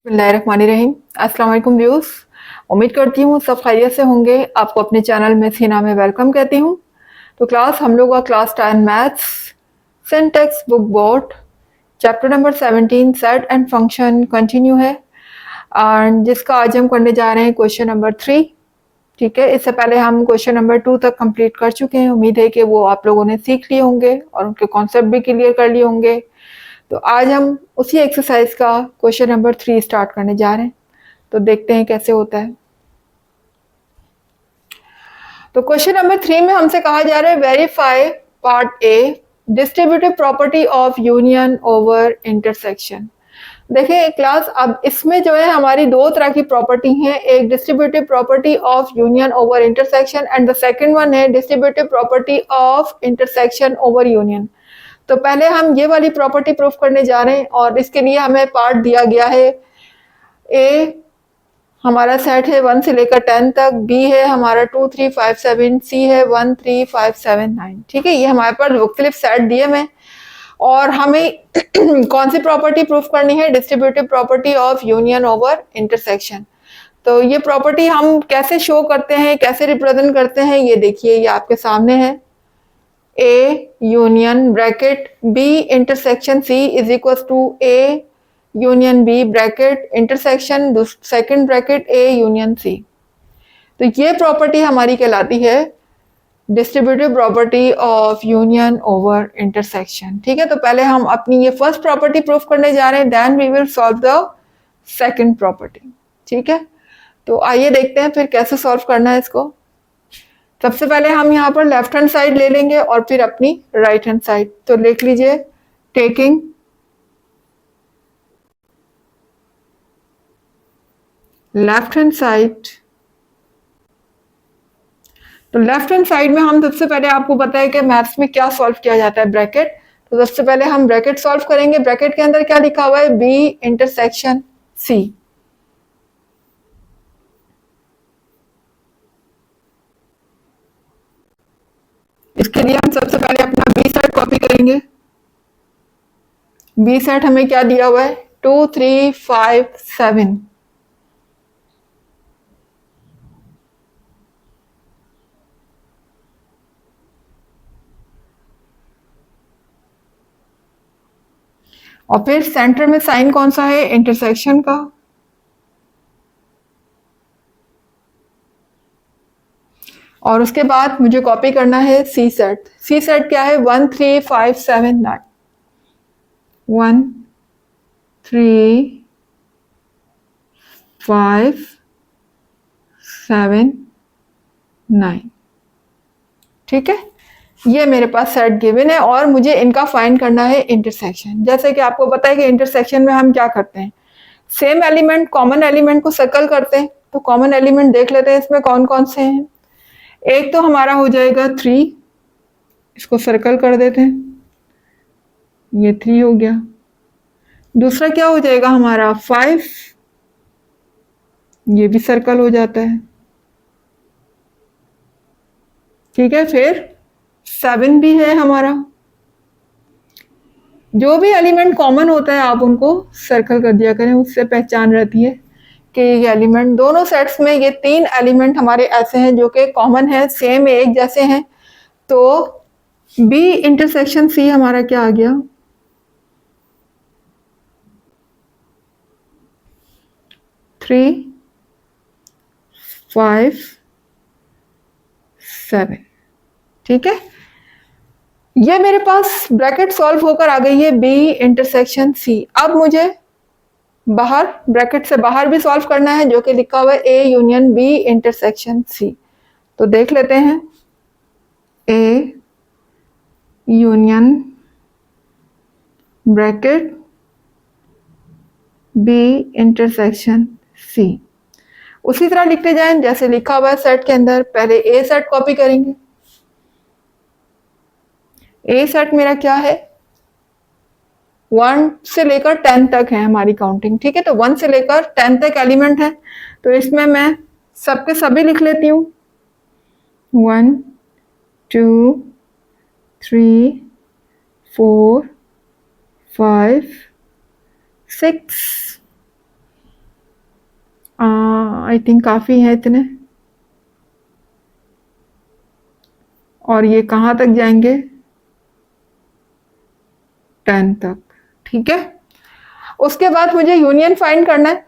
बिस्मिल्लाहिर्रहमानिर्रहीम। अस्सलाम वालेकुम व्यूअर्स, उम्मीद करती हूँ सब खैरियत से होंगे। आपको अपने चैनल में सीना में वेलकम कहती हूँ। तो क्लास हम लोग का class 10 maths syntax book board chapter number 17 set and function continue है, एंड जिसका आज हम करने जा रहे हैं क्वेश्चन नंबर 3। ठीक है, इससे पहले हम क्वेश्चन नंबर 2 तक कंप्लीट कर चुके हैं। उम्मीद है कि वो आप लोगों ने सीख लिए होंगे और उनके कॉन्सेप्ट भी क्लियर कर लिए होंगे। तो आज हम उसी एक्सरसाइज का क्वेश्चन नंबर 3 स्टार्ट करने जा रहे हैं। तो देखते हैं कैसे होता है। तो क्वेश्चन नंबर 3 में हमसे कहा जा रहा है verify part A distributive property of union over intersection. देखिए क्लास, अब इसमें जो है हमारी दो तरह की प्रॉपर्टी हैं, एक distributive property of union over intersection and the second one है distributive property of intersection over union. तो पहले हम ये वाली प्रॉपर्टी प्रूफ करने जा रहे हैं और इसके लिए हमें पार्ट दिया गया है। ए हमारा सेट है 1 से लेकर 10 तक, बी है हमारा 2 3 5 7, सी है 1 3 5 7 9। ठीक है, ये हमारे पास मुख्तलिफ सेट दिए हुए और हमें कौन सी प्रॉपर्टी प्रूफ करनी है, distributive property of union over intersection. तो ये प्रॉपर्टी हम कैसे शो करते हैं, कैसे रिप्रेजेंट करते हैं, ये देखिए, ये आपके सामने है। A union bracket B intersection C is equal to A union B bracket intersection second bracket A union C. तो ये प्रॉपर्टी हमारी कहलाती है distributive property of union over intersection. ठीक है, तो पहले हम अपनी ये फर्स्ट प्रॉपर्टी प्रूफ करने जा रहे हैं, then we will solve the second property. ठीक है, तो आइए देखते हैं फिर कैसे सॉल्व करना है इसको। सबसे पहले हम यहाँ पर लेफ्ट हैंड साइड ले लेंगे और फिर अपनी राइट हैंड साइड। तो लिख लीजिए टेकिंग लेफ्ट हैंड साइड। तो लेफ्ट हैंड साइड में हम सबसे पहले, आपको पता है कि मैथ्स में क्या सॉल्व किया जाता है, ब्रैकेट। तो सबसे पहले हम ब्रैकेट सॉल्व करेंगे। ब्रैकेट के अंदर क्या लिखा हुआ है, बी इंटरसेक्शन सी। इसके लिए हम सबसे पहले अपना बी सेट कॉपी करेंगे। बी सेट हमें क्या दिया हुआ है, 2 3 5 7। और फिर सेंटर में साइन कौन सा है, इंटरसेक्शन का। और उसके बाद मुझे कॉपी करना है सी सेट। सी सेट क्या है, 1 3 5 7 9। 1 3 5 7 9। ठीक है, ये मेरे पास सेट गिवन है और मुझे इनका फाइंड करना है इंटरसेक्शन। जैसे कि आपको पता है कि इंटरसेक्शन में हम क्या करते हैं, सेम एलिमेंट कॉमन एलिमेंट को सर्कल करते हैं। तो कॉमन एलिमेंट देख लेते हैं इसमें कौन कौन से हैं। एक तो हमारा हो जाएगा 3, इसको सर्कल कर देते हैं, ये 3 हो गया। दूसरा क्या हो जाएगा हमारा 5, ये भी सर्कल हो जाता है। ठीक है, फिर 7 भी है हमारा। जो भी एलिमेंट कॉमन होता है आप उनको सर्कल कर दिया करें, उससे पहचान रहती है कि ये एलिमेंट, दोनों सेट्स में ये 3 एलिमेंट हमारे ऐसे हैं जो कि कॉमन है, सेम एक जैसे हैं। तो बी इंटरसेक्शन सी हमारा क्या आ गया, 3 5 7। ठीक है, ये मेरे पास ब्रैकेट सॉल्व होकर आ गई है बी इंटरसेक्शन सी। अब मुझे बाहर ब्रैकेट से बाहर भी सॉल्व करना है, जो कि लिखा हुआ है A union B intersection C. तो देख लेते हैं, A union bracket B intersection C. उसी तरह लिखते जाएं जैसे लिखा हुआ है सेट के अंदर। पहले ए सेट कॉपी करेंगे। ए सेट मेरा क्या है, 1 से लेकर 10 तक है हमारी काउंटिंग। ठीक है, तो 1 से लेकर 10 तक एलिमेंट है, तो इसमें मैं सबके सभी लिख लेती हूँ। 1 2 3 4 5 6 आई थिंक काफ़ी हैं इतने। और ये कहाँ तक जाएंगे? 10 तक। ठीक है, उसके बाद मुझे यूनियन फाइंड करना है,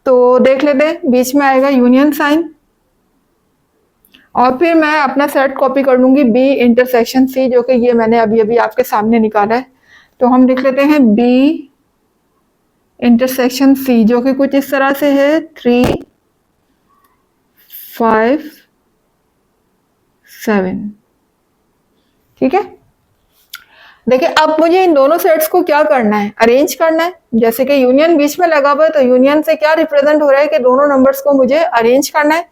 तो देख लेते हैं। बीच में आएगा यूनियन साइन, और फिर मैं अपना सेट कॉपी कर लूंगी बी इंटरसेक्शन सी, जो कि ये मैंने अभी अभी आपके सामने निकाला है। तो हम लिख लेते हैं बी इंटरसेक्शन सी, जो कि कुछ इस तरह से है 3 5 7। ठीक है, देखिए अब मुझे इन दोनों सेट्स को क्या करना है? अरेंज करना है। जैसे कि यूनियन बीच में लगा हुआ है, तो यूनियन से क्या रिप्रेजेंट हो रहा है कि दोनों नंबर्स को मुझे अरेंज करना है।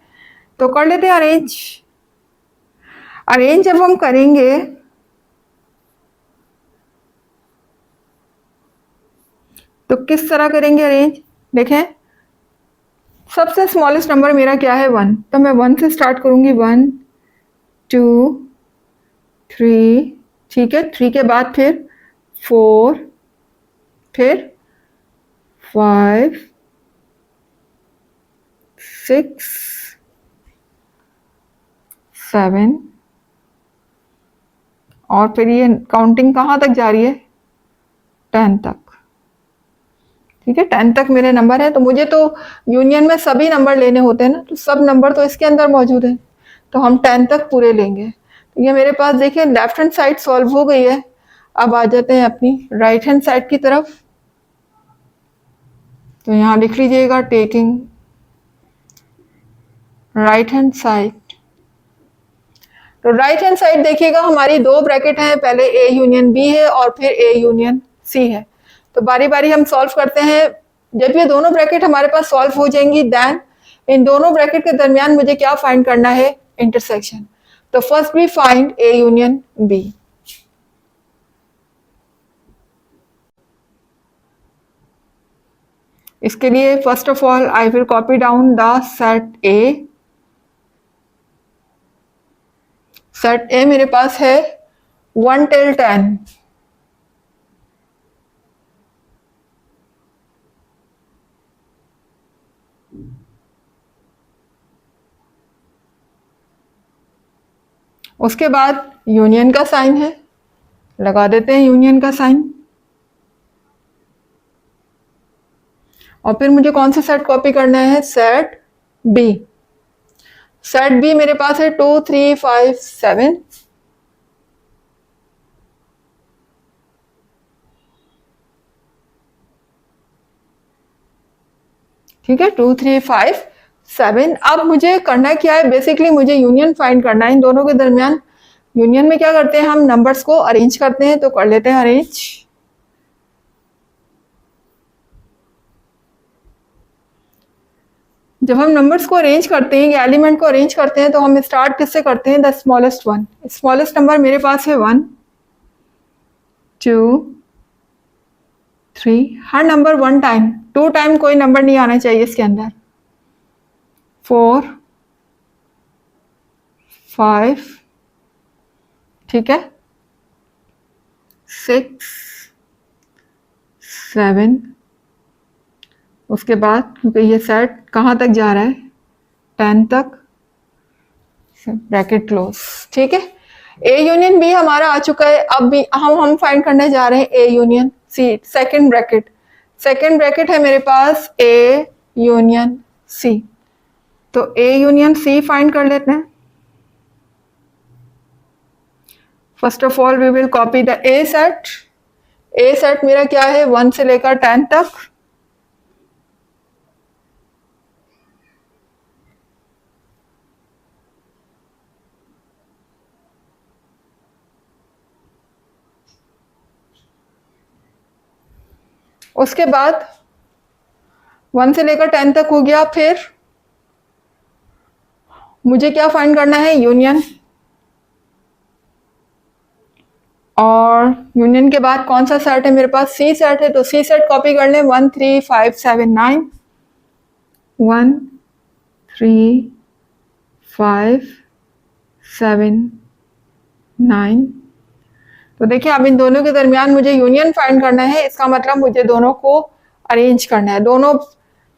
तो कर लेते हैं अरेंज। अरेंज जब हम करेंगे तो किस तरह करेंगे अरेंज? देखें, सबसे स्मॉलेस्ट नंबर मेरा क्या है? 1। तो मैं 1 से स्टार्ट करूंगी। 1 2 3, ठीक है, 3 के बाद फिर 4, फिर 5 6 7, और फिर ये काउंटिंग कहाँ तक जा रही है? 10 तक। ठीक है, 10 तक मेरे नंबर है। तो मुझे तो यूनियन में सभी नंबर लेने होते हैं ना, तो सब नंबर तो इसके अंदर मौजूद है, तो हम 10 तक पूरे लेंगे। तो ये मेरे पास देखिए लेफ्ट हैंड साइड सॉल्व हो गई है। अब आ जाते हैं अपनी राइट हैंड साइड की तरफ। तो यहाँ लिख लीजिएगा टेकिंग राइट हैंड साइड। तो राइट हैंड साइड देखिएगा हमारी दो ब्रैकेट हैं, पहले ए यूनियन बी है और फिर ए यूनियन सी है। तो बारी बारी हम सॉल्व करते हैं। जब ये दोनों ब्रैकेट हमारे पास सॉल्व हो जाएंगी, देन इन दोनों ब्रैकेट के दरमियान मुझे क्या फाइंड करना है? इंटरसेक्शन। तो first we find A union B. इसके लिए first of all I will copy down the set A. Set A मेरे पास है 1 till 10। उसके बाद यूनियन का साइन है, लगा देते हैं यूनियन का साइन। और फिर मुझे कौन सा सेट कॉपी करना है? Set B. सेट बी मेरे पास है 2 3 5 7। ठीक है, 2 3 5 7। अब मुझे करना क्या है? बेसिकली मुझे यूनियन फाइंड करना है इन दोनों के दरमियान। यूनियन में क्या करते हैं? हम नंबर्स को अरेंज करते हैं। तो कर लेते हैं अरेंज। जब हम नंबर्स को अरेंज करते हैं, एलिमेंट को अरेंज करते हैं, तो हम स्टार्ट किससे करते हैं? The smallest one. Smallest number मेरे पास है 1 2 3। हर नंबर 1 टाइम, 2 टाइम कोई नंबर नहीं आना चाहिए इसके अंदर। 4 5, ठीक है, 6 7। उसके बाद क्योंकि ये सेट कहाँ तक जा रहा है? 10 तक, ब्रैकेट क्लोज। ठीक है, ए यूनियन बी हमारा आ चुका है। अब भी हम फाइंड करने जा रहे हैं A union C. Second bracket, second bracket है मेरे पास ए यूनियन सी। तो ए यूनियन सी फाइंड कर लेते हैं। First of all we will copy the A set. A set मेरा क्या है? 1 से लेकर 10 तक। उसके बाद 1 से लेकर 10 तक हो गया। फिर मुझे क्या फाइंड करना है? यूनियन। और यूनियन के बाद कौन सा सेट है मेरे पास? सी सेट है। तो सी सेट कॉपी कर लें। 1 3 5 7 9, 1 3 5 7 9। तो देखिए अब इन दोनों के दरमियान मुझे यूनियन फाइंड करना है। इसका मतलब मुझे दोनों को अरेंज करना है। दोनों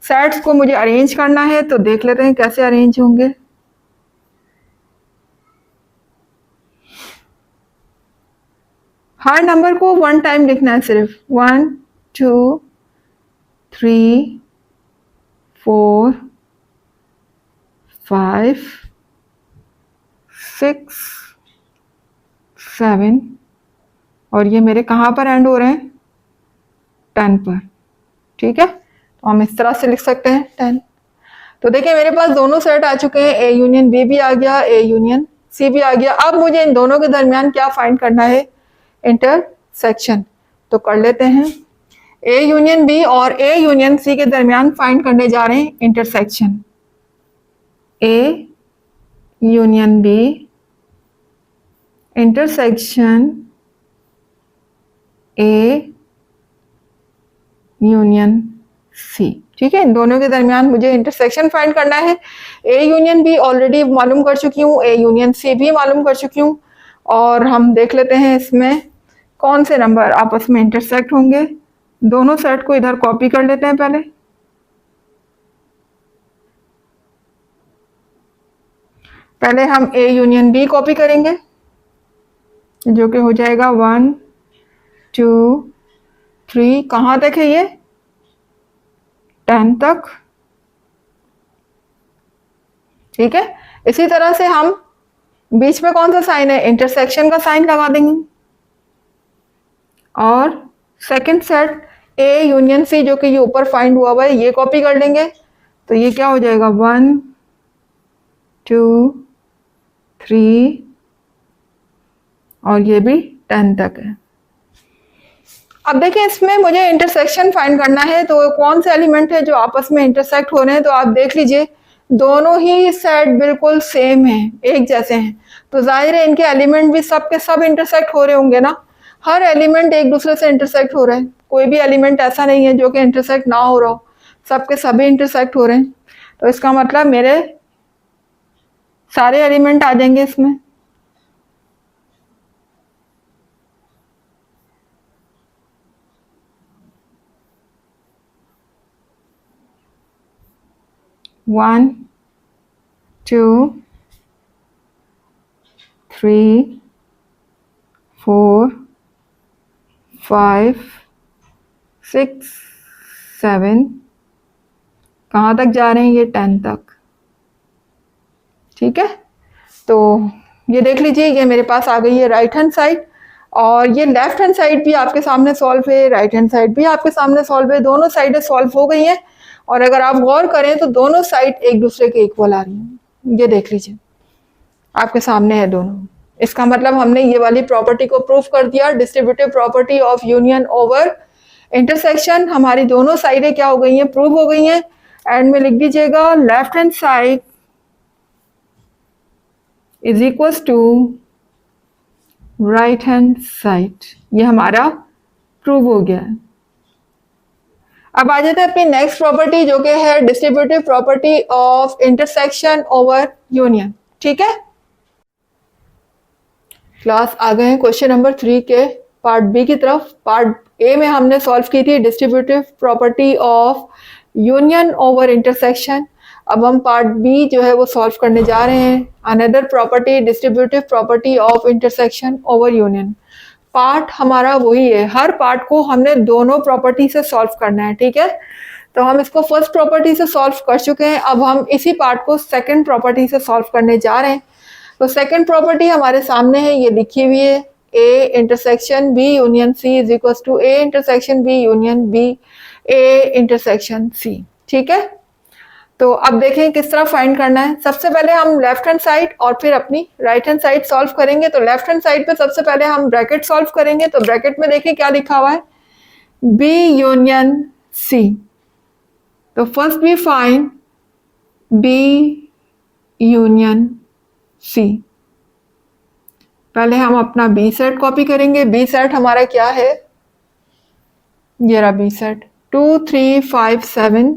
सेट्स को मुझे अरेंज करना है, तो देख लेते हैं कैसे अरेंज होंगे। हर नंबर को वन टाइम लिखना है, सिर्फ 1 2 3 4 5 6 7 और ये मेरे कहाँ पर एंड हो रहे हैं, 10 पर। ठीक है, तो हम इस तरह से लिख सकते हैं 10। तो देखिए मेरे पास दोनों सेट आ चुके हैं, ए यूनियन बी भी आ गया, ए यूनियन सी भी आ गया। अब मुझे इन दोनों के दरमियान क्या फाइंड करना है, इंटरसेक्शन। तो कर लेते हैं, ए यूनियन बी और ए यूनियन सी के दरमियान फाइंड करने जा रहे हैं intersection. A union B intersection A union C. ठीक है, इन दोनों के दरमियान मुझे इंटरसेक्शन फाइंड करना है। ए यूनियन बी ऑलरेडी मालूम कर चुकी हूँ, ए यूनियन सी भी मालूम कर चुकी हूँ। और हम देख लेते हैं इसमें कौन से नंबर आपस में इंटरसेक्ट होंगे। दोनों सेट को इधर कॉपी कर लेते हैं पहले हम ए यूनियन बी कॉपी करेंगे, जो कि हो जाएगा 1 2 3, कहाँ तक है ये, 10 तक। ठीक है, इसी तरह से हम बीच में कौन सा साइन है, इंटरसेक्शन का साइन लगा देंगे। और second set A union C, जो कि ये ऊपर फाइंड हुआ है, ये कॉपी कर लेंगे। तो ये क्या हो जाएगा, 1 2 3 और ये भी 10 तक है। अब देखिए इसमें मुझे इंटरसेक्शन फाइंड करना है, तो कौन से एलिमेंट है जो आपस में इंटरसेक्ट हो रहे हैं। तो आप देख लीजिए दोनों ही सेट बिल्कुल सेम हैं, एक जैसे हैं, तो जाहिर है इनके एलिमेंट भी सब के सब इंटरसेक्ट हो रहे होंगे ना। हर एलिमेंट एक दूसरे से इंटरसेक्ट हो रहा है, कोई भी एलिमेंट ऐसा नहीं है जो कि इंटरसेक्ट ना हो रहा हो, सबके सभी इंटरसेक्ट हो रहे हैं। तो इसका मतलब मेरे सारे एलिमेंट आ जाएंगे इसमें। वन 2 3 4 5 6 7, कहाँ तक जा रहे हैं, ये 10 तक। ठीक है, तो ये देख लीजिए ये मेरे पास आ गई है राइट हैंड साइड, और ये लेफ्ट हैंड साइड भी आपके सामने सॉल्व है, राइट हैंड साइड भी आपके सामने सॉल्व है, दोनों साइडें सॉल्व हो गई हैं। और अगर आप गौर करें तो दोनों साइड एक दूसरे के इक्वल आ रही हैं, ये देख लीजिए आपके सामने है दोनों। इसका मतलब हमने ये वाली प्रॉपर्टी को प्रूफ कर दिया, distributive property of union over intersection. हमारी दोनों साइडें क्या हो गई हैं, प्रूव हो गई हैं। एंड में लिख दीजिएगा left hand side is equals to right hand side. ये हमारा प्रूव हो गया है। अब आ जाते हैं अपनी नेक्स्ट प्रॉपर्टी, जो कि है distributive property of intersection over union. ठीक है, क्लास आ गए हैं क्वेश्चन नंबर 3 के पार्ट बी की तरफ। पार्ट ए में हमने सॉल्व की थी distributive property of union over intersection. अब हम पार्ट बी जो है वो सॉल्व करने जा रहे हैं, another property distributive property of intersection over union. Part हमारा वही है, हर पार्ट को हमने दोनों प्रॉपर्टी से सॉल्व करना है। ठीक है, तो हम इसको फर्स्ट प्रॉपर्टी से सॉल्व कर चुके हैं, अब हम इसी पार्ट को सेकंड प्रॉपर्टी से सॉल्व करने जा रहे हैं। तो सेकंड प्रॉपर्टी हमारे सामने है, ये लिखी हुई है, A intersection B union C is equal to A intersection B union B A intersection C. ठीक है, तो अब देखें किस तरह फाइंड करना है। सबसे पहले हम लेफ्ट हैंड साइड और फिर अपनी राइट हैंड साइड सॉल्व करेंगे। तो लेफ्ट हैंड साइड पे सबसे पहले हम ब्रैकेट सॉल्व करेंगे। तो ब्रैकेट में देखिए क्या लिखा हुआ है, बी यूनियन सी। तो first we find B union C. पहले हम अपना बी सेट कॉपी करेंगे। बी सेट हमारा क्या है, ये रहा बी सेट 2 3 5 7।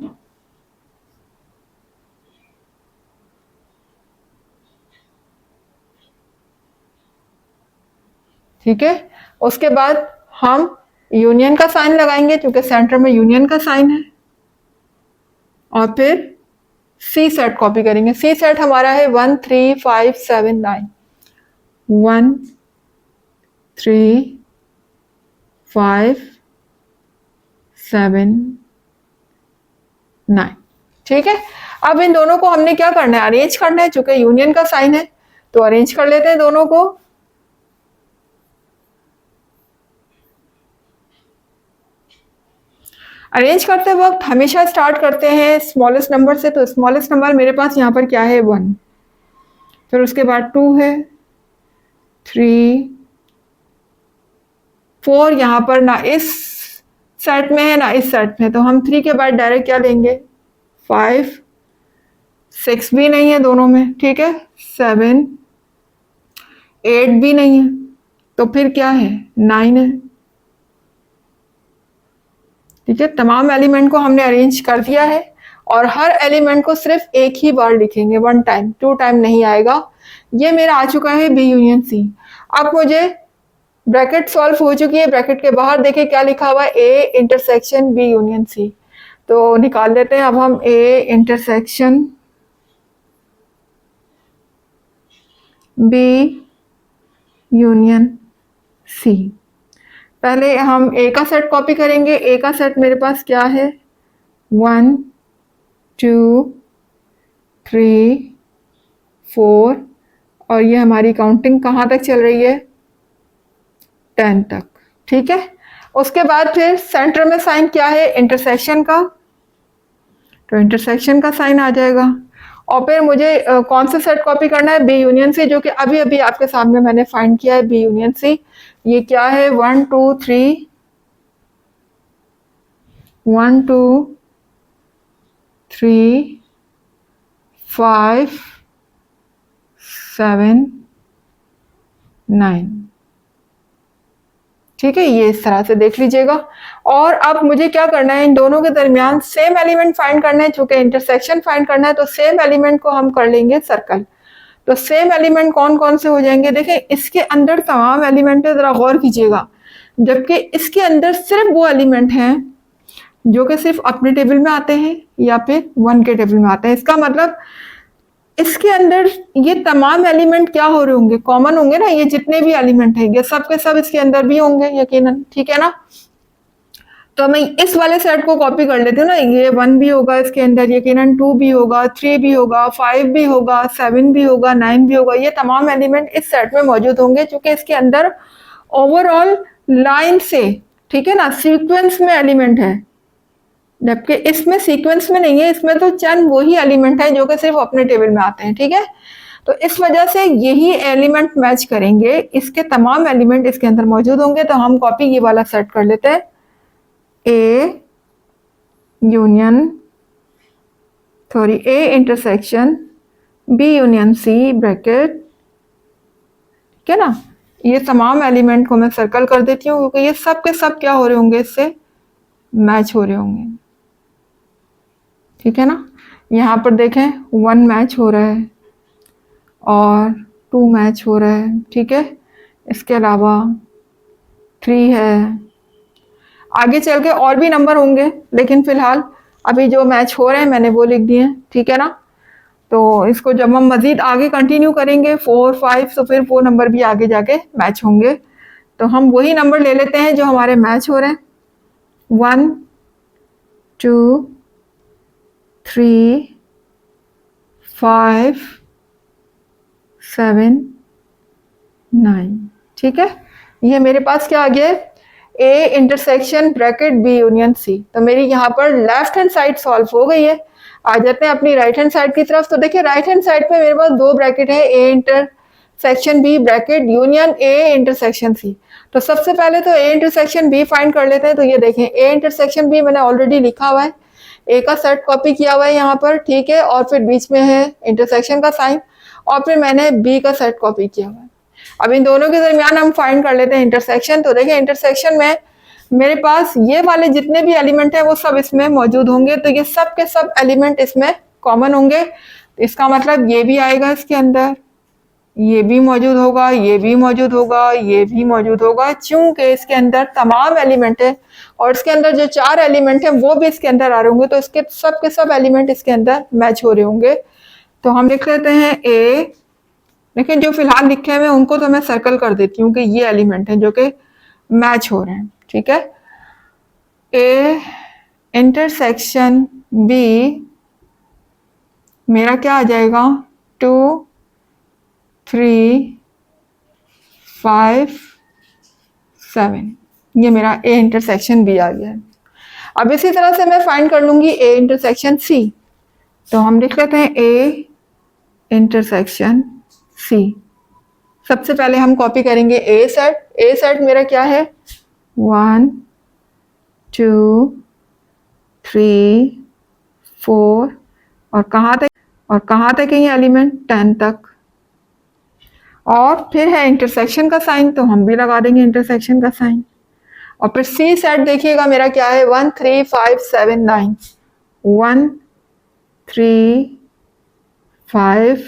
ठीक है, उसके बाद हम यूनियन का साइन लगाएंगे क्योंकि सेंटर में यूनियन का साइन है। और फिर सी सेट कॉपी करेंगे। सी सेट हमारा है 1 3 5 7 9, 1 3 5 7 9। ठीक है, अब इन दोनों को हमने क्या करना है, अरेंज करना है। चूंकि यूनियन का साइन है तो अरेंज कर लेते हैं दोनों को। अरेंज करते वक्त हमेशा स्टार्ट करते हैं स्मॉलेस्ट नंबर से, तो स्मॉलेस्ट नंबर मेरे पास यहाँ पर क्या है 1, फिर उसके बाद 2 है, 3 4, यहाँ पर ना इस सेट में है ना इस सेट में, तो हम 3 के बाद डायरेक्ट क्या लेंगे 5, 6 भी नहीं है दोनों में, ठीक है, 7 8 भी नहीं है, तो फिर क्या है 9 है। ठीक है, तमाम एलिमेंट को हमने अरेंज कर दिया है और हर एलिमेंट को सिर्फ एक ही बार लिखेंगे, 1 टाइम, 2 टाइम नहीं आएगा। ये मेरा आ चुका है बी यूनियन सी। अब मुझे ब्रैकेट सॉल्व हो चुकी है, ब्रैकेट के बाहर देखिए क्या लिखा हुआ है, A intersection B union C. तो निकाल लेते हैं अब हम A intersection B union C. पहले हम ए का सेट कॉपी करेंगे। ए का सेट मेरे पास क्या है 1 2 3 4, और ये हमारी काउंटिंग कहाँ तक चल रही है 10 तक। ठीक है, उसके बाद फिर सेंटर में साइन क्या है इंटरसेक्शन का, तो इंटरसेक्शन का साइन आ जाएगा। और फिर मुझे कौन सा सेट कॉपी करना है बी यूनियन सी, जो कि अभी अभी आपके सामने मैंने फाइंड किया है बी यूनियन सी। ये क्या है 1 2 3 1 2 3 5 7 9। ठीक है, ये इस तरह से देख लीजिएगा। और अब मुझे क्या करना है, इन दोनों के दरमियान सेम एलिमेंट फाइंड करना है। चूंकि इंटरसेक्शन फाइंड करना है तो सेम एलिमेंट को हम कर लेंगे सर्कल। तो सेम एलिमेंट कौन कौन से हो जाएंगे, देखिए इसके अंदर तमाम एलिमेंट है, जरा गौर कीजिएगा, जबकि इसके अंदर सिर्फ वो एलिमेंट हैं जो कि सिर्फ अपने टेबल में आते हैं या फिर 1 के टेबल में आते हैं। इसका मतलब इसके अंदर ये तमाम एलिमेंट क्या हो रहे होंगे, कॉमन होंगे ना। ये जितने भी एलिमेंट हैं ये सब के सब इसके अंदर भी होंगे यकीनन, ठीक है ना। तो मैं इस वाले सेट को कॉपी कर लेती हूँ ना, ये 1 भी होगा इसके अंदर, यकीनन 2 भी होगा, 3 भी होगा, 5 भी होगा, 7 भी होगा, 9 भी होगा। ये तमाम एलिमेंट इस सेट में मौजूद होंगे क्योंकि इसके अंदर ओवरऑल लाइन से, ठीक है ना, सीक्वेंस में एलिमेंट है, जबकि इसमें सीक्वेंस में नहीं है। इसमें तो चंद वही एलिमेंट है जो कि सिर्फ अपने टेबल में आते हैं, ठीक है। तो इस वजह से यही एलिमेंट मैच करेंगे, इसके तमाम एलिमेंट इसके अंदर मौजूद होंगे। तो हम कॉपी ये वाला सेट कर लेते हैं, A intersection B union C bracket, ठीक है ना। ये तमाम एलिमेंट को मैं सर्कल कर देती हूँ क्योंकि ये सब के सब क्या हो रहे होंगे, इससे मैच हो रहे होंगे, ठीक है ना। यहाँ पर देखें 1 मैच हो रहा है और 2 मैच हो रहा है, ठीक है। इसके अलावा 3 है, आगे चल के और भी नंबर होंगे, लेकिन फिलहाल अभी जो मैच हो रहे हैं मैंने वो लिख दिए, ठीक है ना। तो इसको जब हम मजीद आगे कंटिन्यू करेंगे 4 5, तो फिर वो नंबर भी आगे जाके मैच होंगे। तो हम वही नंबर ले लेते हैं जो हमारे मैच हो रहे हैं, 1 2 3 5 7 9, ठीक है। ये मेरे पास क्या आ गया, A intersection bracket B union C. तो मेरी यहाँ पर लेफ्ट हैंड साइड सॉल्व हो गई है। आ जाते हैं अपनी राइट हैंड साइड की तरफ। तो देखिए राइट हैंड साइड पे मेरे पास 2 ब्रैकेट है, A intersection B bracket union A intersection C. तो सबसे पहले तो ए इंटरसेक्शन बी फाइंड कर लेते हैं। तो ये देखें ए इंटरसेक्शन बी मैंने ऑलरेडी लिखा हुआ है, ए का सेट कॉपी किया हुआ है यहाँ पर, ठीक है। और फिर बीच में है इंटरसेक्शन का साइन, और फिर मैंने बी का सेट कॉपी किया हुआ है। अब इन दोनों के दरमियान हम फाइंड कर लेते हैं इंटरसेक्शन। तो देखिए इंटरसेक्शन में मेरे पास ये वाले जितने भी एलिमेंट हैं वो सब इसमें मौजूद होंगे। तो ये सब के सब एलिमेंट इसमें कॉमन होंगे। तो इसका मतलब ये भी आएगा इसके अंदर, ये भी मौजूद होगा, ये भी मौजूद होगा, ये भी मौजूद होगा, चूंकि इसके अंदर तमाम एलिमेंट है और इसके अंदर जो 4 एलिमेंट हैं वो भी इसके अंदर आ रहे होंगे, तो इसके सब एलिमेंट इसके अंदर मैच हो रहे होंगे। तो हम लिख लेते हैं ए, लेकिन जो फिलहाल लिखे हुए हैं उनको तो मैं सर्कल कर देती हूँ कि ये एलिमेंट हैं जो कि मैच हो रहे हैं, ठीक है। ए इंटरसेक्शन बी मेरा क्या आ जाएगा, 2 3 5 7, ये मेरा ए इंटरसेक्शन बी आ गया है। अब इसी तरह से मैं फाइंड कर लूंगी ए इंटरसेक्शन सी, तो हम लिख लेते हैं ए इंटरसेक्शन सी। सबसे पहले हम कॉपी करेंगे ए सेट मेरा क्या है, 1 2 3 4 और कहाँ तक है ये एलिमेंट, 10 तक। और फिर है इंटरसेक्शन का साइन, तो हम भी लगा देंगे इंटरसेक्शन का साइन। और फिर सी सेट देखिएगा मेरा क्या है, 1 3 5 7 9, 1 3 5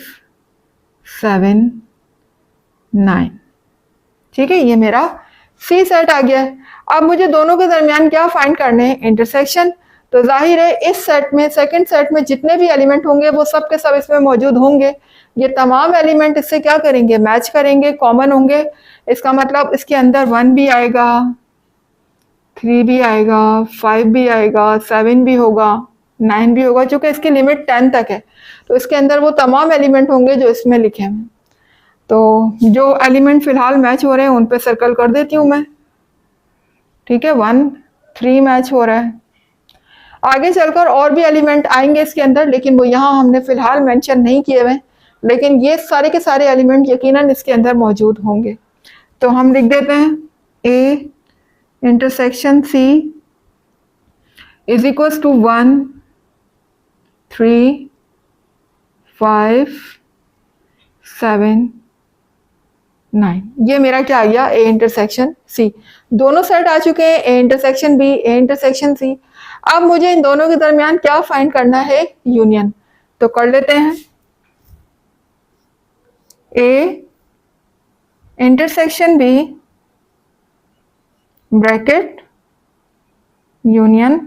7 9, ठीक है, ये मेरा सी सेट आ गया है। अब मुझे दोनों के दरमियान क्या फाइंड करने हैं, इंटरसेक्शन। तो जाहिर है इस सेट में, सेकंड सेट में जितने भी एलिमेंट होंगे वो सब के सब इसमें मौजूद होंगे। ये तमाम एलिमेंट इससे क्या करेंगे, मैच करेंगे, कॉमन होंगे। इसका मतलब इसके अंदर 1 भी आएगा, 3 भी आएगा, 5 भी आएगा, 7 भी होगा, 9 भी होगा, चूंकि इसकी लिमिट 10 तक है। तो इसके अंदर वो तमाम एलिमेंट होंगे जो इसमें लिखे हैं। तो जो एलिमेंट फिलहाल मैच हो रहे हैं उन पे सर्कल कर देती हूँ मैं, ठीक है। 1 3 मैच हो रहा है। आगे चलकर और भी एलिमेंट आएंगे इसके अंदर, लेकिन वो यहाँ हमने फिलहाल मेंशन नहीं किए हुए, लेकिन ये सारे के सारे एलिमेंट यकीनन इसके अंदर मौजूद होंगे। तो हम लिख देते हैं A intersection C is equal to 1 3 5 7 9, ये मेरा क्या आ गया, ए इंटरसेक्शन सी। दोनों सेट आ चुके हैं, A intersection B, A intersection C. अब मुझे इन दोनों के दरमियान क्या फाइंड करना है, यूनियन। तो कर लेते हैं A intersection B bracket union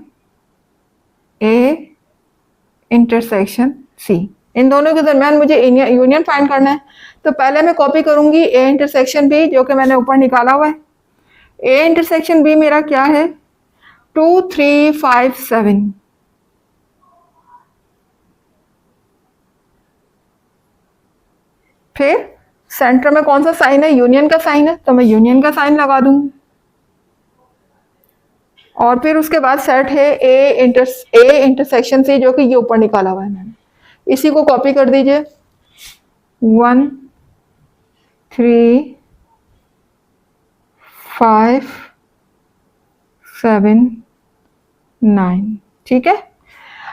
A intersection C. इन दोनों के दरमियान मुझे यूनियन फाइंड करना है। तो पहले मैं कॉपी करूंगी ए इंटरसेक्शन बी, जो कि मैंने ऊपर निकाला हुआ है। ए इंटरसेक्शन बी मेरा क्या है, 2 3 5 7। फिर सेंटर में कौन सा साइन है, यूनियन का साइन है, तो मैं यूनियन का साइन लगा दूंगी। और फिर उसके बाद सेट है ए इंटरसेक्शन सी, जो कि ये ऊपर निकाला हुआ है मैंने। इसी को कॉपी कर दीजिए, 1 3 5 7 9, ठीक है।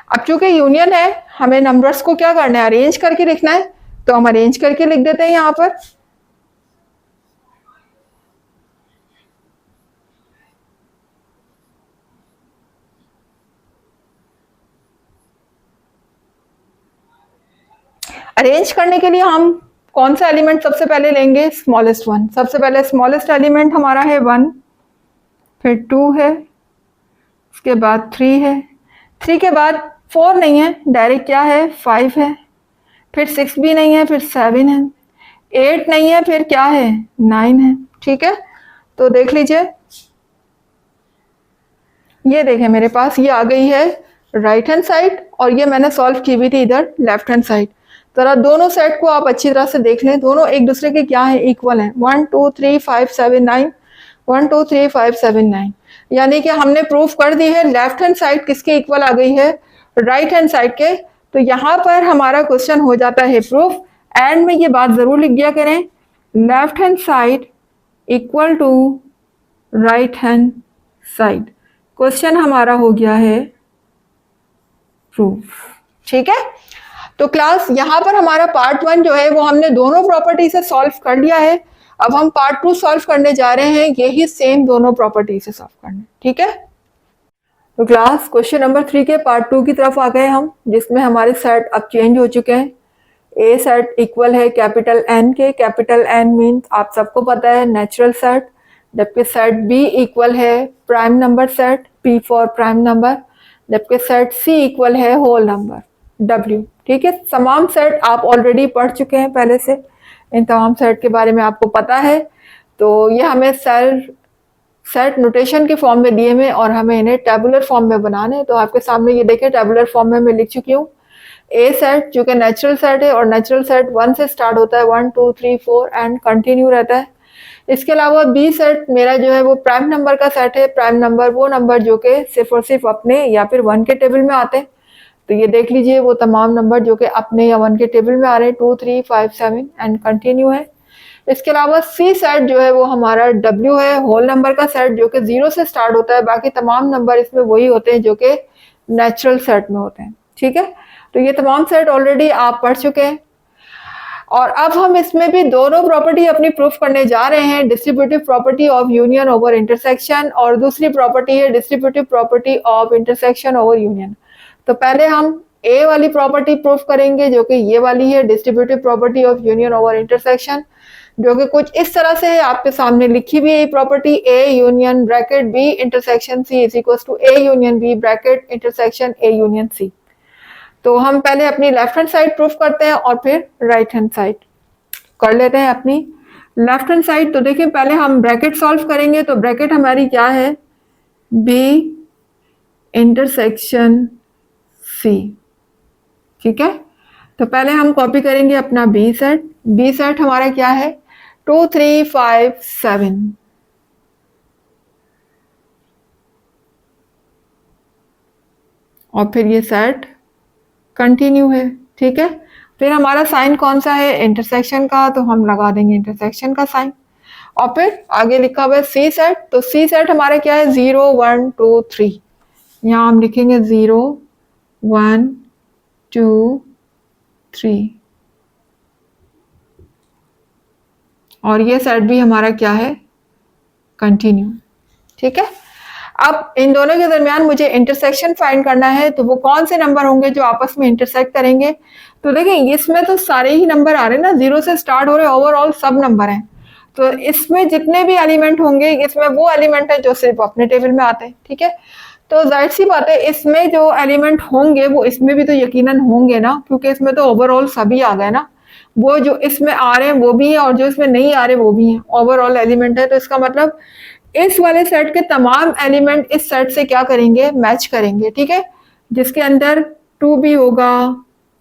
अब चूंकि यूनियन है, हमें नंबर्स को क्या करना है, अरेंज करके लिखना है। तो हम अरेंज करके लिख देते हैं यहां पर। अरेंज करने के लिए हम कौन सा एलिमेंट सबसे पहले लेंगे, स्मॉलेस्ट वन। सबसे पहले स्मॉलेस्ट एलिमेंट हमारा है 1, फिर 2 है, उसके बाद 3 है, 3 के बाद 4 नहीं है, डायरेक्ट क्या है, 5 है, फिर 6 भी नहीं है, फिर 7 है, 8 नहीं है, फिर क्या है, 9 है, ठीक है। तो देख लीजिए, ये देखें मेरे पास ये आ गई है राइट हैंड साइड, और ये मैंने सॉल्व की हुई थी इधर लेफ्ट हैंड साइड। जरा दोनों सेट को आप अच्छी तरह से देख लें, दोनों एक दूसरे के क्या है, इक्वल हैं। 1 2 3 5 7 9, 1 2 3 5 7 9, यानी कि हमने प्रूफ कर दी है लेफ्ट हैंड साइड किसके इक्वल आ गई है, राइट हैंड साइड के। तो यहाँ पर हमारा क्वेश्चन हो जाता है प्रूफ। एंड में ये बात जरूर लिख दिया करें, left hand side equal to right hand side. Question हमारा हो गया है प्रूफ, ठीक है। तो क्लास यहाँ पर हमारा पार्ट 1 जो है वो हमने दोनों प्रॉपर्टी से सॉल्व कर लिया है। अब हम पार्ट 2 सॉल्व करने जा रहे हैं, यही सेम दोनों प्रॉपर्टी से सॉल्व करने, ठीक है। तो क्लास क्वेश्चन नंबर 3 के पार्ट 2 की तरफ आ गए हम, जिसमें हमारे सेट अब चेंज हो चुके हैं। ए सेट इक्वल है कैपिटल एन के, कैपिटल एन मीन्स आप सबको पता है नेचुरल सेट, जबकि सेट बी इक्वल है prime number set, P for prime number, जबकि सेट सी इक्वल है होल नंबर, डब्ल्यू। ठीक है, तमाम सेट आप ऑलरेडी पढ़ चुके हैं पहले से, इन तमाम सेट के बारे में आपको पता है। तो ये हमें सेट नोटेशन के फॉर्म में दिए हुए और हमें इन्हें टेबुलर फॉर्म में बनाने हैं। तो आपके सामने ये देखिए टेबुलर फॉर्म में मैं लिख चुकी हूँ। ए सेट जो कि नेचुरल सेट है और नेचुरल सेट 1 से स्टार्ट होता है, 1 2 3 4 एंड कंटिन्यू रहता है। इसके अलावा बी सेट मेरा जो है वो प्राइम नंबर का सेट है। प्राइम नंबर वो नंबर जो कि सिर्फ और सिर्फ अपने या फिर 1 के टेबल में आते हैं। तो ये देख लीजिए वो तमाम नंबर जो कि अपने या 1 के टेबल में आ रहे हैं, 2 3 5 7 एंड कंटिन्यू है। इसके अलावा सी सेट जो है वो हमारा डब्ल्यू है, होल नंबर का सेट जो कि 0 से स्टार्ट होता है। बाकी तमाम नंबर इसमें वही होते हैं जो कि नेचुरल सेट में होते हैं। ठीक है, तो ये तमाम सेट ऑलरेडी आप पढ़ चुके हैं और अब हम इसमें भी दोनों प्रॉपर्टी अपनी प्रूफ करने जा रहे हैं, distributive property of union over intersection और दूसरी प्रॉपर्टी है distributive property of intersection over union. तो पहले हम ए वाली प्रॉपर्टी प्रूफ करेंगे जो कि ये वाली है, distributive property of union over intersection, जो कि कुछ इस तरह से है, आपके सामने लिखी भी है property A union bracket B intersection C is equal to A union B bracket intersection A union C. तो हम पहले अपनी लेफ्ट हैंड साइड प्रूफ करते हैं और फिर राइट हैंड साइड कर लेते हैं अपनी लेफ्ट हैंड साइड। तो देखिए पहले हम ब्रैकेट सॉल्व करेंगे। तो ब्रैकेट हमारी क्या है, बी इंटरसेक्शन सी। ठीक है, तो पहले हम कॉपी करेंगे अपना बी सेट। बी सेट हमारा क्या है, 2 3 5 7। और फिर ये सेट कंटिन्यू है। ठीक है, फिर हमारा साइन कौन सा है, इंटरसेक्शन का, तो हम लगा देंगे इंटरसेक्शन का साइन। और फिर आगे लिखा हुआ है सी सेट। तो सी सेट हमारा क्या है, 0 1 2 3। यहाँ हम लिखेंगे 0 1 2 3 और ये सेट भी हमारा क्या है, कंटिन्यू। ठीक है, अब इन दोनों के दरमियान मुझे इंटरसेक्शन फाइंड करना है। तो वो कौन से नंबर होंगे जो आपस में इंटरसेक्ट करेंगे। तो देखें इसमें तो सारे ही नंबर आ रहे हैं ना, 0 से स्टार्ट हो रहे, ओवरऑल सब नंबर हैं। तो इसमें जितने भी एलिमेंट होंगे इसमें वो एलिमेंट है जो सिर्फ अपने टेबल में आते हैं। ठीक है, तो जाहिर सी बात है इसमें जो एलिमेंट होंगे वो इसमें भी तो यकीनन होंगे ना, क्योंकि इसमें तो ओवरऑल सभी आ गए ना। वो जो इसमें आ रहे हैं वो भी है और जो इसमें नहीं आ रहे वो भी हैं, ओवरऑल एलिमेंट है। तो इसका मतलब इस वाले सेट के तमाम एलिमेंट इस सेट से क्या करेंगे, मैच करेंगे। ठीक है, जिसके अंदर 2 भी होगा,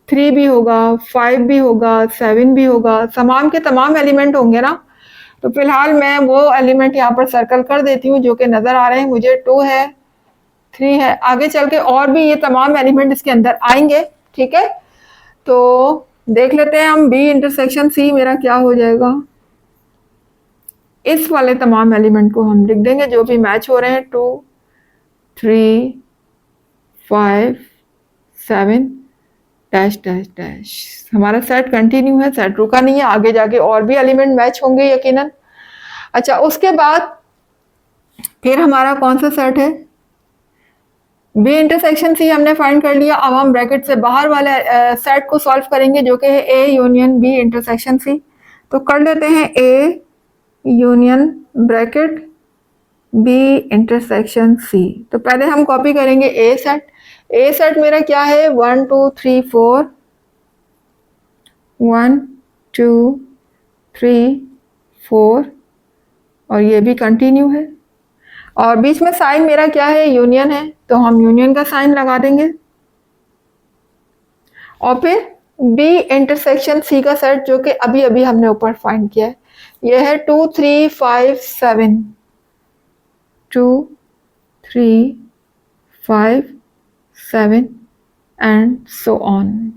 3 भी होगा, 5 भी होगा, 7 भी होगा, तमाम के तमाम एलिमेंट होंगे ना। तो फिलहाल मैं वो एलिमेंट यहाँ पर सर्कल कर देती हूँ जो कि नजर आ रहे हैं मुझे, 2 है, 3 है, आगे चल के और भी ये तमाम एलिमेंट इसके अंदर आएंगे। ठीक है, तो देख लेते हैं हम बी इंटरसेक्शन सी मेरा क्या हो जाएगा। इस वाले तमाम एलिमेंट को हम लिख देंगे जो भी मैच हो रहे हैं, 2 3 5 7 डैश डैश डैश। हमारा सेट कंटिन्यू है, सेट रुका नहीं है, आगे जाके और भी एलिमेंट मैच होंगे यकीनन। अच्छा, उसके बाद फिर हमारा कौन सा सेट है, बी इंटरसेक्शन सी हमने फाइंड कर लिया। अब हम ब्रैकेट से बाहर वाले सेट को सॉल्व करेंगे जो कि है A union B intersection C. तो कर लेते हैं A union bracket B intersection C. तो पहले हम कॉपी करेंगे ए सेट। ए सेट मेरा क्या है, 1 2 3 4, 1 2 3 4 और ये भी कंटिन्यू है। और बीच में साइन मेरा क्या है, यूनियन है, तो हम यूनियन का साइन लगा देंगे। और फिर बी इंटरसेक्शन सी का सेट जो कि अभी अभी हमने ऊपर फाइंड किया है, ये है 2 3 5 7, 2 3 5 7 एंड सो ऑन।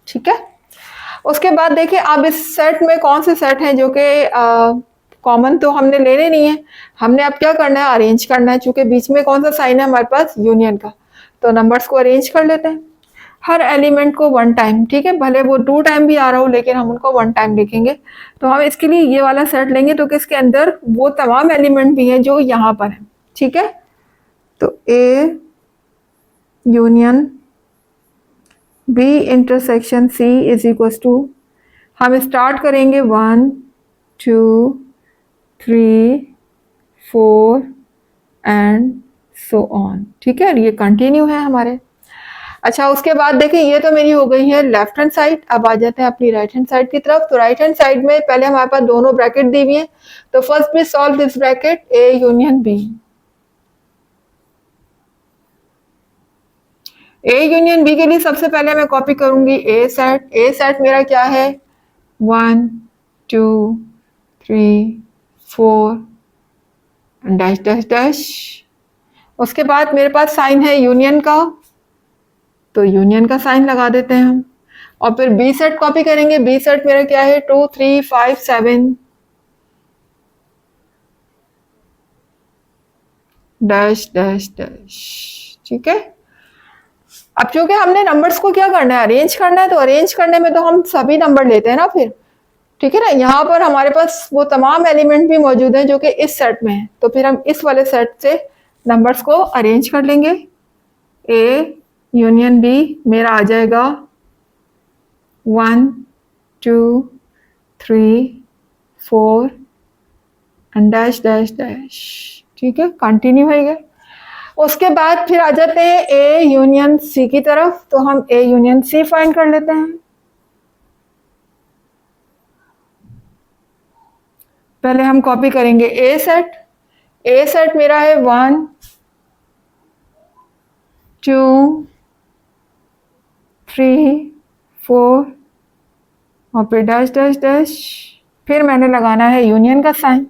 ठीक है, उसके बाद देखिए अब इस सेट में कौन से सेट हैं जो कि कॉमन तो हमने लेने नहीं है, हमने अब क्या करना है, अरेंज करना है। चूंकि बीच में कौन सा साइन है हमारे पास, यूनियन का, तो नंबर्स को अरेंज कर लेते हैं, हर एलिमेंट को 1 टाइम। ठीक है, भले वो 2 टाइम भी आ रहा हो लेकिन हम उनको 1 टाइम लिखेंगे। तो हम इसके लिए ये वाला सेट लेंगे तो कि इसके अंदर वो तमाम एलिमेंट भी हैं जो यहाँ पर हैं। ठीक है, तो A union B intersection C is equal to, हम स्टार्ट करेंगे 1 2 3 4 एंड सो ऑन। ठीक है, ये कंटिन्यू है हमारे। अच्छा, उसके बाद देखिए ये तो मेरी हो गई है लेफ्ट हैंड साइड। अब आ जाते हैं अपनी राइट हैंड साइड की तरफ। तो राइट हैंड साइड में पहले हमारे पास दोनों ब्रैकेट दी हुई है, तो first we solve this bracket A union B. A union B के लिए सबसे पहले मैं कॉपी करूंगी ए सेट। ए सेट मेरा क्या है 1 2 3 4 डैश डैश डैश। उसके बाद मेरे पास साइन है यूनियन का, तो यूनियन का साइन लगा देते हैं हम। और फिर बी सेट कॉपी करेंगे। बी सेट मेरा क्या है 2 3 5 7 डैश डैश डैश। ठीक है, अब चूंकि हमने नंबर्स को क्या करना है, अरेंज करना है, तो अरेंज करने में तो हम सभी नंबर लेते हैं ना फिर। ठीक है ना, यहाँ पर हमारे पास वो तमाम एलिमेंट भी मौजूद हैं जो कि इस सेट में है, तो फिर हम इस वाले सेट से नंबर्स को अरेंज कर लेंगे। ए यूनियन बी मेरा आ जाएगा 1 2 3 4 एंड डैश डैश डैश। ठीक है, कंटिन्यू है ये। उसके बाद फिर आ जाते हैं ए यूनियन सी की तरफ, तो हम ए यूनियन सी फाइंड कर लेते हैं। पहले हम कॉपी करेंगे ए सेट। ए सेट मेरा है 1 2 3 4 और फिर डैश डैश डैश। फिर मैंने लगाना है यूनियन का साइन,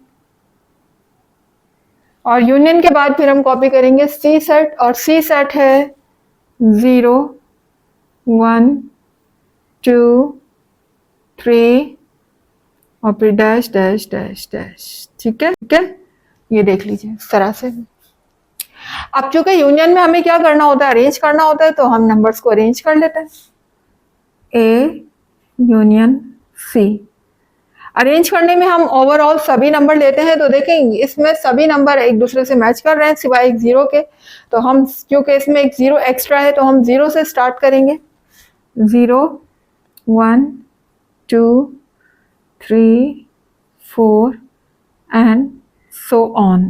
और यूनियन के बाद फिर हम कॉपी करेंगे सी सेट, और सी सेट है 0 1 2 3 और फिर डैश डैश डैश डैश। ठीक है, ठीक है, ये देख लीजिए इस तरह से। अब चूंकि यूनियन में हमें क्या करना होता है, अरेंज करना होता है, तो हम नंबर्स को अरेंज कर लेते हैं। ए यूनियन सी अरेंज करने में हम ओवरऑल सभी नंबर लेते हैं, तो देखें इसमें सभी नंबर एक दूसरे से मैच कर रहे हैं सिवाय एक जीरो के। तो हम क्योंकि इसमें एक जीरो एक्स्ट्रा है, तो हम जीरो से स्टार्ट करेंगे। 0 1 2 3 4 एंड सो ऑन,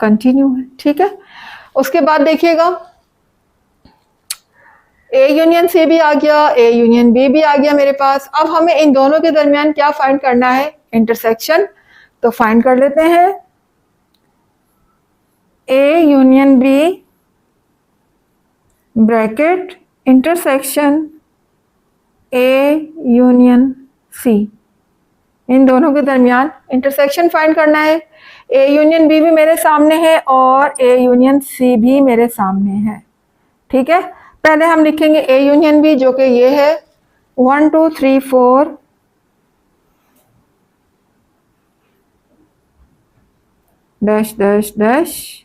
कंटिन्यू है। ठीक है, उसके बाद देखिएगा ए यूनियन सी भी आ गया, ए यूनियन बी भी आ गया मेरे पास। अब हमें इन दोनों के दरमियान क्या फाइंड करना है, इंटरसेक्शन। तो फाइंड कर लेते हैं A union B bracket intersection A union C. इन दोनों के दरमियान इंटरसेक्शन फाइंड करना है। ए यूनियन बी भी मेरे सामने है और ए यूनियन सी भी मेरे सामने है। ठीक है, पहले हम लिखेंगे ए यूनियन बी, जो कि ये है 1 2 3 4 डैश डैश डैश,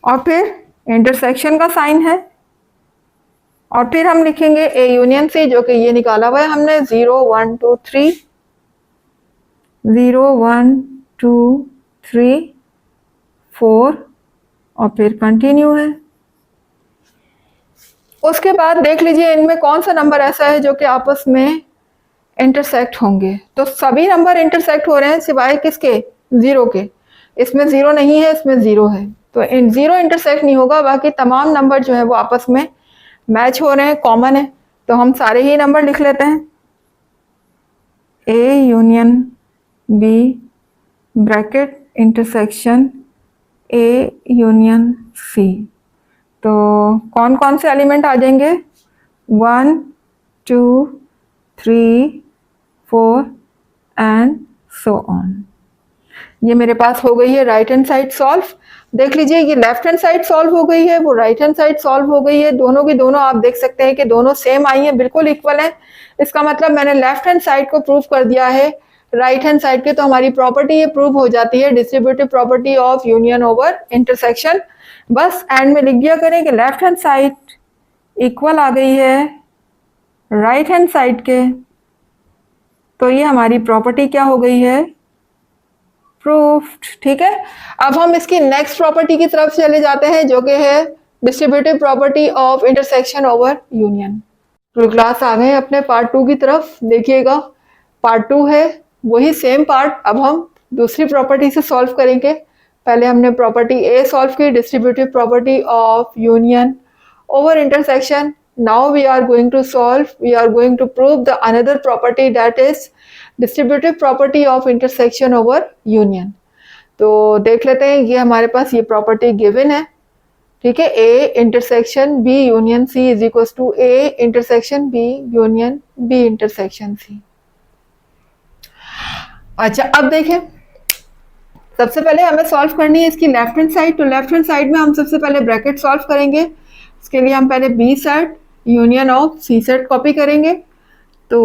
और फिर इंटरसेक्शन का साइन है। और फिर हम लिखेंगे ए यूनियन सी, जो कि ये निकाला हुआ है हमने 0 1 2 3 0 1 2 3 4 और फिर कंटिन्यू है। उसके बाद देख लीजिए इनमें कौन सा नंबर ऐसा है जो कि आपस में इंटरसेक्ट होंगे। तो सभी नंबर इंटरसेक्ट हो रहे हैं सिवाय किसके, जीरो के। इसमें जीरो नहीं है, इसमें जीरो है, तो इन जीरो इंटरसेक्ट नहीं होगा। बाकी तमाम नंबर जो है वो आपस में मैच हो रहे हैं, कॉमन है। तो हम सारे ही नंबर लिख लेते हैं। A union B bracket intersection A union C. तो कौन कौन से एलिमेंट आ जाएंगे, 1 2 3 4 एंड सो ऑन। ये मेरे पास हो गई है राइट हैंड साइड सॉल्व। देख लीजिए ये लेफ्ट हैंड साइड सॉल्व हो गई है, वो राइट हैंड साइड सॉल्व हो गई है। दोनों की दोनों आप देख सकते हैं कि दोनों सेम आई हैं, बिल्कुल इक्वल है। इसका मतलब मैंने लेफ्ट हैंड साइड को प्रूव कर दिया है राइट हैंड साइड के। तो हमारी प्रॉपर्टी ये प्रूव हो जाती है, distributive property of union over intersection. बस एंड में लिख दिया करें कि लेफ्ट हैंड साइड इक्वल आ गई है राइट हैंड साइड के। तो ये हमारी प्रॉपर्टी क्या हो गई है, प्रूफ्ड। ठीक है, अब हम इसकी नेक्स्ट प्रॉपर्टी की तरफ चले जाते हैं, जो कि है distributive property of intersection over union. तो क्लास आ गए अपने पार्ट 2 की तरफ। देखिएगा पार्ट 2 है, वही सेम पार्ट अब हम दूसरी प्रॉपर्टी से सॉल्व करेंगे। पहले हमने प्रॉपर्टी ए सॉल्व की, distributive property of union over intersection. Now we are going to solve, we are going to prove the another property, that is distributive property of intersection over union. तो देख लेते हैं, ये हमारे पास ये property given है, ठीक है। A intersection B union C is equal to A intersection B union B intersection C। अच्छा अब देखें, सबसे पहले हमें सॉल्व करनी है इसकी लेफ्ट हैंड साइड। तो लेफ्ट हैंड साइड में हम सबसे पहले ब्रैकेट सॉल्व करेंगे। इसके लिए हम पहले B set union of C set copy करेंगे। तो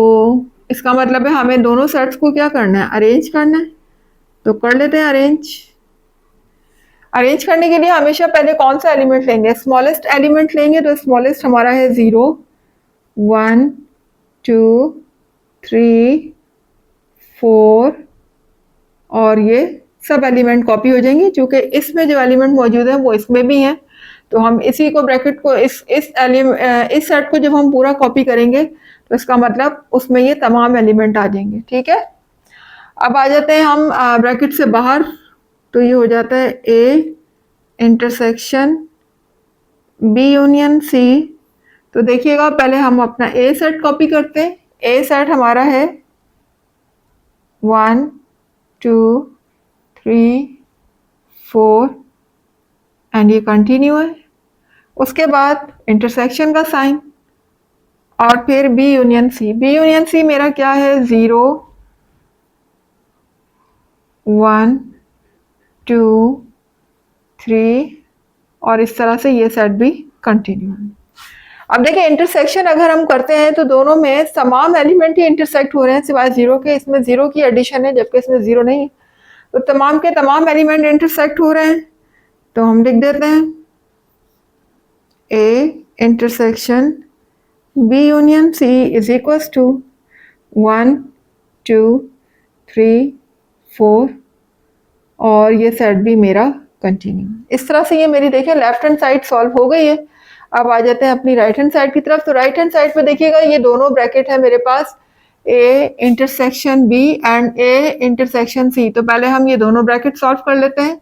इसका मतलब है हमें दोनों सेट्स को क्या करना है, अरेंज करना है। तो कर लेते हैं अरेंज। अरेंज करने के लिए हमेशा पहले कौन सा एलिमेंट लेंगे, स्मॉलेस्ट एलिमेंट लेंगे। तो स्मॉलेस्ट हमारा है 0 1 2 3 4 और ये सब एलिमेंट कॉपी हो जाएंगे। चूंकि इसमें जो एलिमेंट मौजूद है वो इसमें भी हैं, तो हम इसी को ब्रैकेट को इस सेट को जब हम पूरा कॉपी करेंगे तो इसका मतलब उसमें ये तमाम एलिमेंट आ जाएंगे, ठीक है। अब आ जाते हैं हम ब्रैकेट से बाहर। तो ये हो जाता है A intersection B union C. तो देखिएगा पहले हम अपना ए सेट कॉपी करते हैं। ए सेट हमारा है 1 2 3 4 एंड ये कंटिन्यू है। उसके बाद इंटरसेक्शन का साइन और फिर B union C. B union C मेरा क्या है, 0 1 2 3 और इस तरह से ये सेट भी कंटिन्यू है। अब देखिए इंटरसेक्शन अगर हम करते हैं तो दोनों में तमाम एलिमेंट ही इंटरसेक्ट हो रहे हैं सिवाय 0 के। इसमें 0 की एडिशन है जबकि इसमें 0 नहीं है। तो तमाम के तमाम एलिमेंट इंटरसेक्ट हो रहे हैं। तो हम लिख देते हैं A intersection B union C is equals to 1 2 3 4 और ये सेट भी मेरा कंटिन्यू। इस तरह से ये मेरी देखिए लेफ्ट हैंड साइड सॉल्व हो गई है। अब आ जाते हैं अपनी राइट हैंड साइड की तरफ। तो राइट हैंड साइड पे देखिएगा ये दोनों ब्रैकेट है मेरे पास, A intersection B and A intersection C। तो पहले हम ये दोनों ब्रैकेट सॉल्व कर लेते हैं।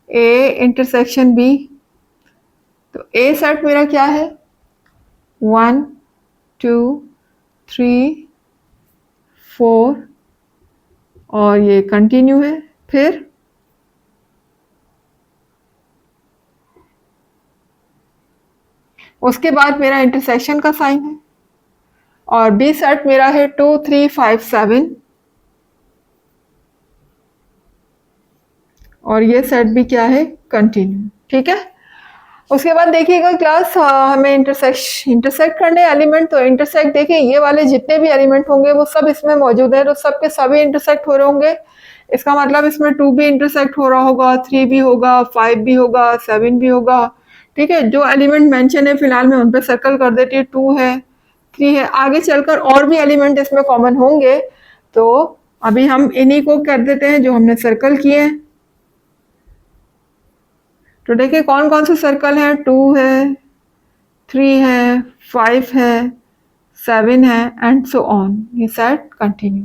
A इंटरसेक्शन B, तो A सेट मेरा क्या है, 1 2 3 4 और ये कंटिन्यू है। फिर उसके बाद मेरा इंटरसेक्शन का साइन है और B सेट मेरा है 2 3 5 7 और ये सेट भी क्या है, कंटिन्यू, ठीक है। उसके बाद देखिएगा क्लास हमें इंटरसेक्ट करने एलिमेंट। तो इंटरसेक्ट देखिए ये वाले जितने भी एलिमेंट होंगे वो सब इसमें मौजूद है, तो सब के सभी इंटरसेक्ट हो रहे होंगे। इसका मतलब इसमें 2 भी इंटरसेक्ट हो रहा होगा, 3 भी होगा, 5 भी होगा, 7 भी होगा, ठीक है। जो एलिमेंट मेंशन है फिलहाल मैं उन पर सर्कल कर देती हूँ, 2 है 3 है। आगे चलकर और भी एलिमेंट इसमें कॉमन होंगे, तो अभी हम इन्हीं को कर देते हैं जो हमने सर्कल किए हैं। तो देखिए कौन कौन से सर्कल हैं, 2 है 3 है 5 है 7 है एंड सो ऑन। ये सेट कंटिन्यू।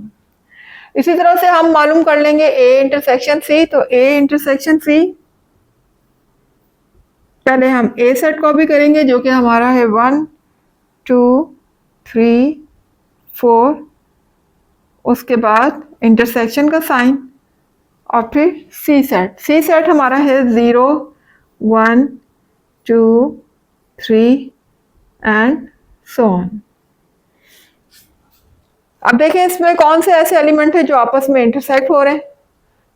इसी तरह से हम मालूम कर लेंगे A इंटरसेक्शन C। तो A इंटरसेक्शन C पहले हम A सेट कॉपी करेंगे जो कि हमारा है 1 2 3 4। उसके बाद इंटरसेक्शन का साइन और फिर C सेट। C सेट हमारा है 0 1 2 3 एंड सो ऑन। अब देखें इसमें कौन से ऐसे एलिमेंट है जो आपस में इंटरसेक्ट हो रहे हैं।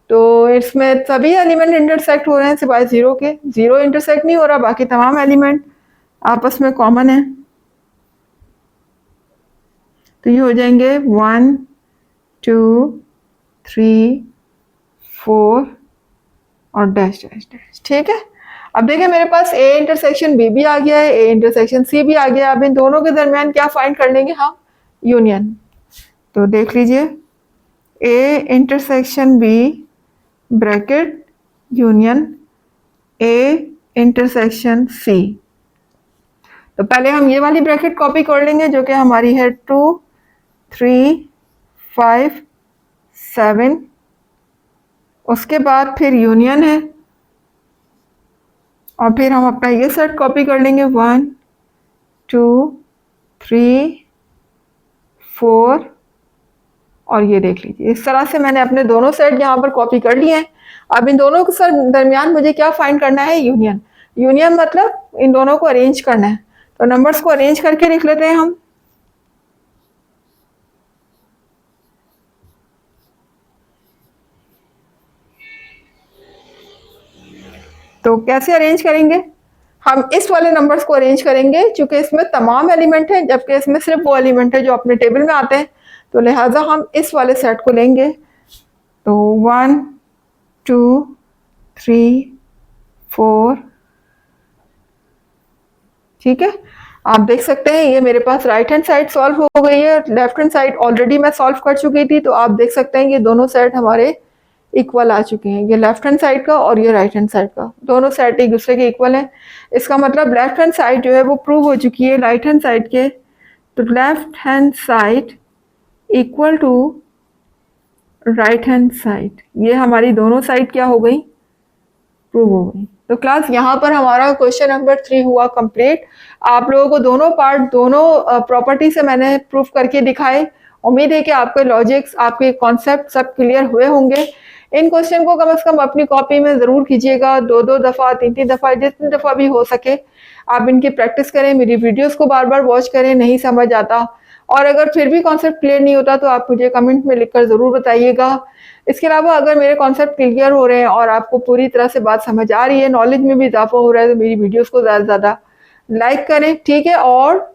तो इसमें सभी एलिमेंट इंटरसेक्ट हो रहे हैं सिवाय 0 के। 0 इंटरसेक्ट नहीं हो रहा, बाकी तमाम एलिमेंट आपस में कॉमन है। तो ये हो जाएंगे 1 2 3 4 और डैश डैश डैश, ठीक है। अब देखिए मेरे पास A इंटरसेक्शन B भी आ गया है, A इंटरसेक्शन C भी आ गया। अब इन दोनों के दरमियान क्या फाइंड कर लेंगे हम, यूनियन। तो देख लीजिए A intersection B bracket union A intersection C। तो पहले हम ये वाली ब्रैकेट कॉपी कर लेंगे जो कि हमारी है 2 3 5 7, उसके बाद फिर यूनियन है और फिर हम अपना ये सेट कॉपी कर लेंगे 1 2 3 4 और ये देख लीजिए इस तरह से मैंने अपने दोनों सेट यहाँ पर कॉपी कर लिए हैं। अब इन दोनों के सर दरमियान मुझे क्या फाइंड करना है, यूनियन। यूनियन मतलब इन दोनों को अरेंज करना है, तो नंबर्स को अरेंज करके लिख लेते हैं हम। तो कैसे अरेंज करेंगे, हम इस वाले नंबर्स को अरेंज करेंगे क्योंकि इसमें तमाम एलिमेंट हैं जबकि इसमें सिर्फ वो एलिमेंट है जो अपने टेबल में आते हैं, तो लिहाजा हम इस वाले सेट को लेंगे। तो 1 2 3 4, ठीक है। आप देख सकते हैं ये मेरे पास राइट हैंड साइड सॉल्व हो गई है, लेफ्ट हैंड साइड ऑलरेडी मैं सॉल्व कर चुकी थी, तो आप देख सकते हैं ये दोनों सेट हमारे इक्वल आ चुके हैं, ये लेफ्ट हैंड साइड का और ये राइट हैंड साइड का, दोनों सेट एक दूसरे के इक्वल हैं। इसका मतलब लेफ्ट हैंड साइड जो है वो प्रूव हो चुकी है राइट हैंड साइड के, तो left hand side equal to right hand side, ये हमारी दोनों साइड क्या हो गई, प्रूव हो गई। तो क्लास यहाँ पर हमारा क्वेश्चन नंबर 3 हुआ कंप्लीट। आप लोगों को दोनों पार्ट दोनों प्रॉपर्टी से मैंने प्रूफ करके दिखाए। उम्मीद है कि आपके लॉजिक्स आपके कॉन्सेप्ट सब क्लियर हुए होंगे। इन क्वेश्चन को कम से कम अपनी कॉपी में ज़रूर कीजिएगा, 2-2 दफ़ा 3-3 दफ़ा जितनी दफ़ा भी हो सके आप इनकी प्रैक्टिस करें। मेरी वीडियोस को बार बार वॉच करें, नहीं समझ आता और अगर फिर भी कॉन्सेप्ट क्लियर नहीं होता तो आप मुझे कमेंट में लिखकर ज़रूर बताइएगा। इसके अलावा अगर मेरे कॉन्सेप्ट क्लियर हो रहे हैं और आपको पूरी तरह से बात समझ आ रही है, नॉलेज में भी इजाफा हो रहा है, तो मेरी वीडियोस को ज़्यादा से ज़्यादा लाइक करें, ठीक है, और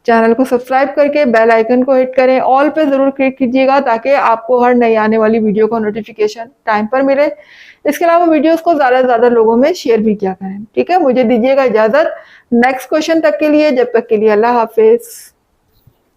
चैनल को सब्सक्राइब करके बेल आइकन को हिट करें, ऑल पे ज़रूर क्लिक कीजिएगा ताकि आपको हर नई आने वाली वीडियो का नोटिफिकेशन टाइम पर मिले। इसके अलावा वीडियोस को ज़्यादा से ज़्यादा लोगों में शेयर भी किया करें, ठीक है। मुझे दीजिएगा इजाज़त नेक्स्ट क्वेश्चन तक के लिए, जब तक के लिए अल्लाह हाफिज़।